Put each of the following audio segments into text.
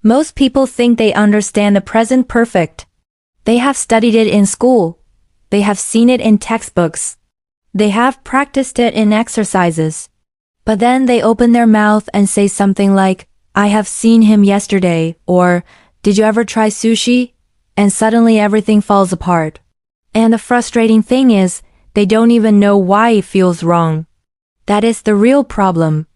Most people think they understand the present perfect. They have studied it in school. They have seen it in textbooks. They have practiced it in exercises. But then they open their mouth and say something like, I have seen him yesterday, or, did you ever try sushi? And suddenly everything falls apart. And the frustrating thing is, they don't even know why it feels wrong. That is the real problem.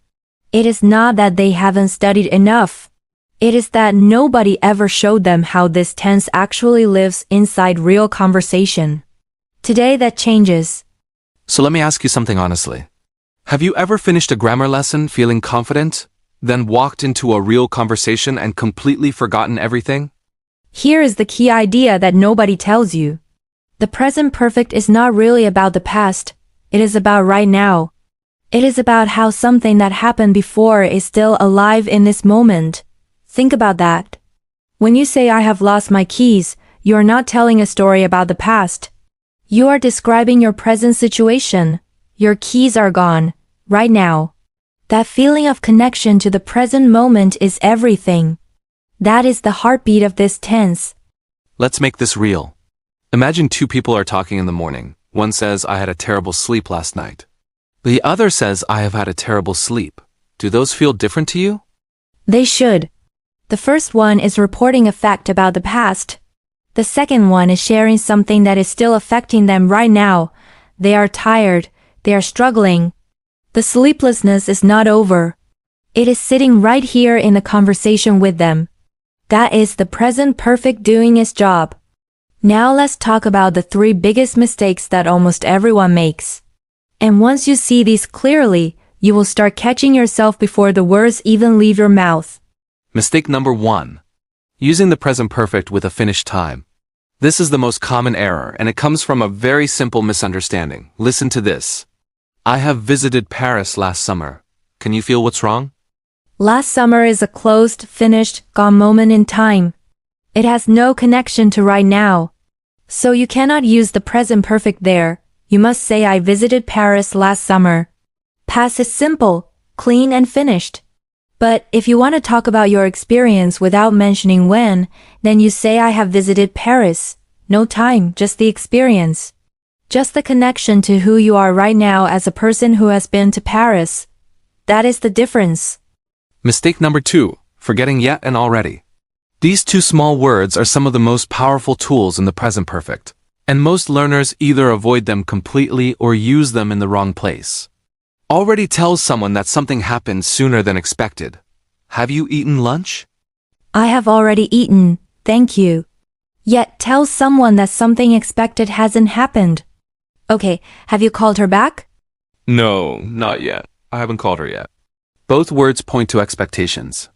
It is not that they haven't studied enough. It is that nobody ever showed them how this tense actually lives inside real conversation. Today that changes. So let me ask you something honestly. Have you ever finished a grammar lesson feeling confident, then walked into a real conversation and completely forgotten everything? Here is the key idea that nobody tells you. The present perfect is not really about the past. It is about right now. It is about how something that happened before is still alive in this moment. Think about that. When you say I have lost my keys, you are not telling a story about the past. You are describing your present situation. Your keys are gone, right now. That feeling of connection to the present moment is everything. That is the heartbeat of this tense. Let's make this real. Imagine two people are talking in the morning. One says, I had a terrible sleep last night. The other says, I have had a terrible sleep. Do those feel different to you? They should. The first one is reporting a fact about the past. The second one is sharing something that is still affecting them right now. They are tired. They are struggling. The sleeplessness is not over. It is sitting right here in the conversation with them. That is the present perfect doing its job. Now let's talk about the three biggest mistakes that almost everyone makes. And once you see these clearly, you will start catching yourself before the words even leave your mouth. Mistake number 1. Using the present perfect with a finished time. This is the most common error, and it comes from a very simple misunderstanding. Listen to this. I have visited Paris last summer. Can you feel what's wrong? Last summer is a closed, finished, gone moment in time. It has no connection to right now. So you cannot use the present perfect there. You must say I visited Paris last summer. Past is simple, clean and finished. But if you want to talk about your experience without mentioning when, then you say I have visited Paris. No time, just the experience. Just the connection to who you are right now as a person who has been to Paris. That is the difference. Mistake number 2. Forgetting yet and already. These two small words are some of the most powerful tools in the present perfect, and most learners either avoid them completely or use them in the wrong place. Already tells someone that something happened sooner than expected. Have you eaten lunch? I have already eaten, thank you. Yet tells someone that something expected hasn't happened. Okay, have you called her back? No, not yet. I haven't called her yet. Both words point to expectations.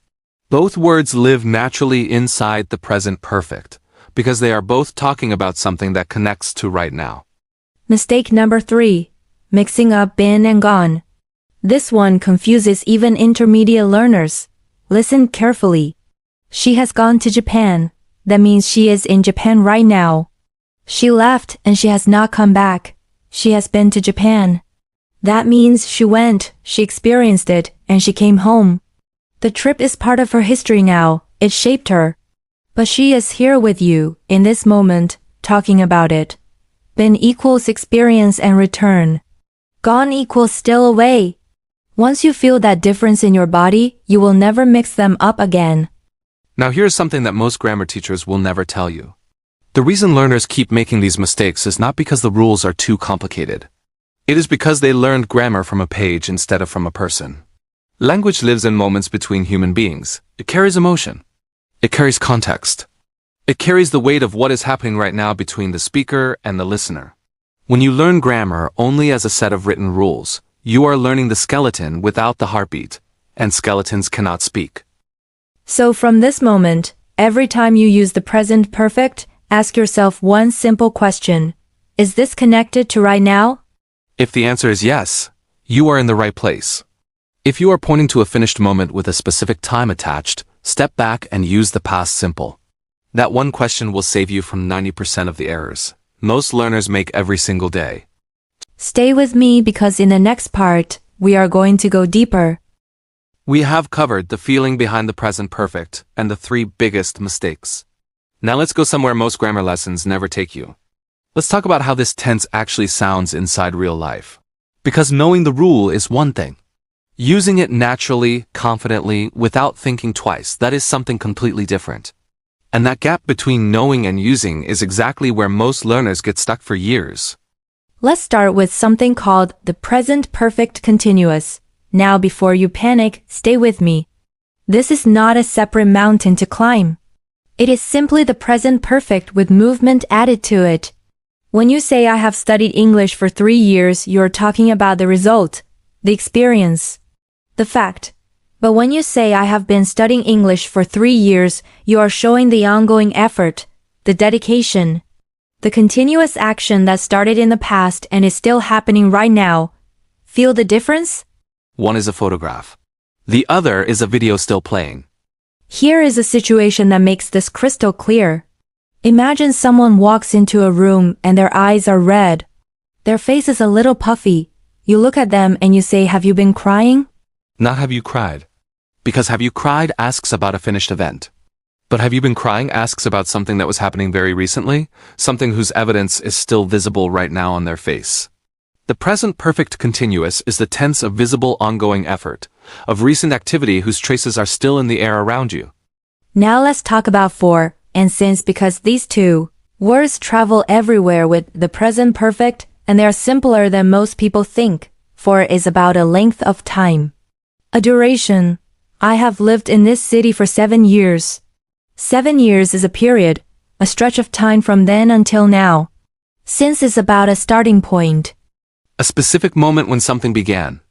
Both words live naturally inside the present perfect, because they are both talking about something that connects to right now. Mistake number 3. Mixing up been and gone. This one confuses even intermediate learners. Listen carefully. She has gone to Japan. That means she is in Japan right now. She left and she has not come back. She has been to Japan. That means she went, she experienced it, and she came home. The trip is part of her history now. It shaped her. But she is here with you, in this moment, talking about it. Been equals experience and return. Gone equals still away. Once you feel that difference in your body, you will never mix them up again. Now here's something that most grammar teachers will never tell you. The reason learners keep making these mistakes is not because the rules are too complicated. It is because they learned grammar from a page instead of from a person. Language lives in moments between human beings. It carries emotion. It carries context. It carries the weight of what is happening right now between the speaker and the listener. When you learn grammar only as a set of written rules, you are learning the skeleton without the heartbeat, and skeletons cannot speak. So from this moment, every time you use the present perfect, ask yourself one simple question. Is this connected to right now? If the answer is yes, you are in the right place. If you are pointing to a finished moment with a specific time attached, step back and use the past simple. That one question will save you from 90% of the errors most learners make every single day. Stay with me because in the next part, we are going to go deeper. We have covered the feeling behind the present perfect and the three biggest mistakes. Now let's go somewhere most grammar lessons never take you. Let's talk about how this tense actually sounds inside real life. Because knowing the rule is one thing. Using it naturally, confidently, without thinking twice, that is something completely different. And that gap between knowing and using is exactly where most learners get stuck for years. Let's start with something called the present perfect continuous. Now before you panic, stay with me. This is not a separate mountain to climb. It is simply the present perfect with movement added to it. When you say I have studied English for 3 years, you're talking about the result, the experience, the fact. But when you say I have been studying English for 3 years, you are showing the ongoing effort, the dedication, the continuous action that started in the past and is still happening right now. Feel the difference? One is a photograph. The other is a video still playing. Here is a situation that makes this crystal clear. Imagine someone walks into a room and their eyes are red. Their face is a little puffy. You look at them and you say, have you been crying? Not have you cried. Because have you cried asks about a finished event. But have you been crying asks about something that was happening very recently, something whose evidence is still visible right now on their face. The present perfect continuous is the tense of visible ongoing effort, of recent activity whose traces are still in the air around you. Now let's talk about for and since, because these two words travel everywhere with the present perfect and they are simpler than most people think. For is about a length of time, a duration. I have lived in this city for 7 years. 7 years is a period, a stretch of time from then until now. Since is about a starting point, A specific moment when something began.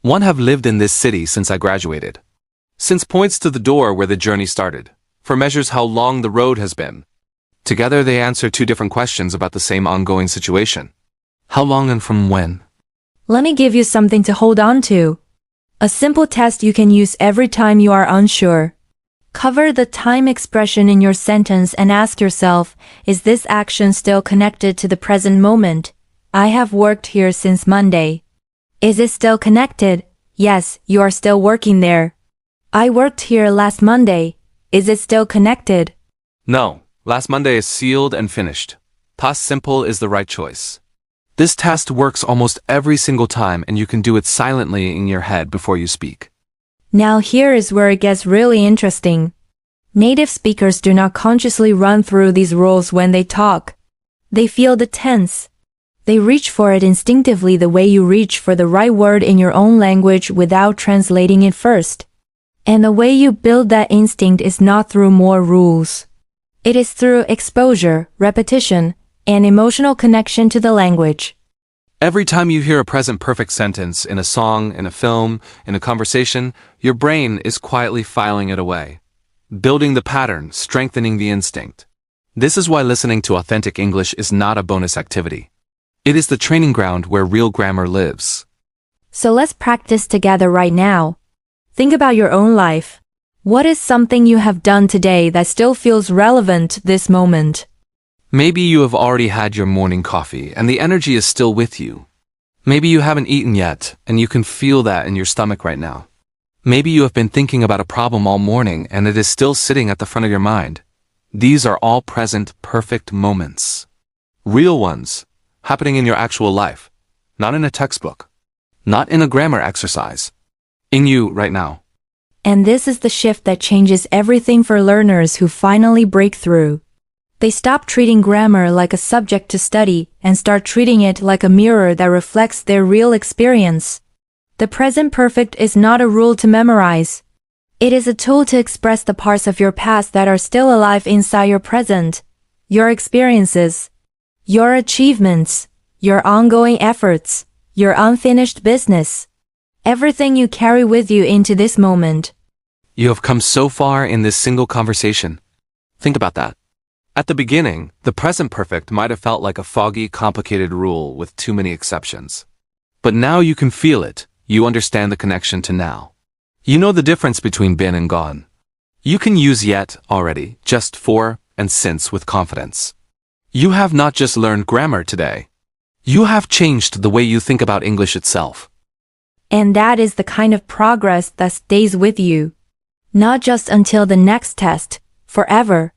One have lived in this city since I graduated. Since points to the door where the journey started, for measures how long the road has been. Together they answer two different questions about the same ongoing situation. How long and from when? Let me give you something to hold on to. A simple test you can use every time you are unsure. Cover the time expression in your sentence and ask yourself, is this action still connected to the present moment? I have worked here since Monday. Is it still connected? Yes, you are still working there. I worked here last Monday. Is it still connected? No, last Monday is sealed and finished. Past simple is the right choice. This test works almost every single time and you can do it silently in your head before you speak. Now here is where it gets really interesting. Native speakers do not consciously run through these rules when they talk. They feel the tense. They reach for it instinctively the way you reach for the right word in your own language without translating it first. And the way you build that instinct is not through more rules. It is through exposure, repetition, and emotional connection to the language. Every time you hear a present perfect sentence in a song, in a film, in a conversation, your brain is quietly filing it away, building the pattern, strengthening the instinct. This is why listening to authentic English is not a bonus activity. It is the training ground where real grammar lives. So let's practice together right now. Think about your own life. What is something you have done today that still feels relevant this moment? Maybe you have already had your morning coffee and the energy is still with you. Maybe you haven't eaten yet and you can feel that in your stomach right now. Maybe you have been thinking about a problem all morning and it is still sitting at the front of your mind. These are all present perfect moments. Real ones, happening in your actual life, not in a textbook, not in a grammar exercise, in you right now. And this is the shift that changes everything for learners who finally break through. They stop treating grammar like a subject to study and start treating it like a mirror that reflects their real experience. The present perfect is not a rule to memorize. It is a tool to express the parts of your past that are still alive inside your present, your experiences, your achievements, your ongoing efforts, your unfinished business. Everything you carry with you into this moment. You have come so far in this single conversation. Think about that. At the beginning, the present perfect might have felt like a foggy, complicated rule with too many exceptions. But now you can feel it. You understand the connection to now. You know the difference between been and gone. You can use yet, already, just for, and since with confidence. You have not just learned grammar today. You have changed the way you think about English itself. And that is the kind of progress that stays with you. Not just until the next test, forever.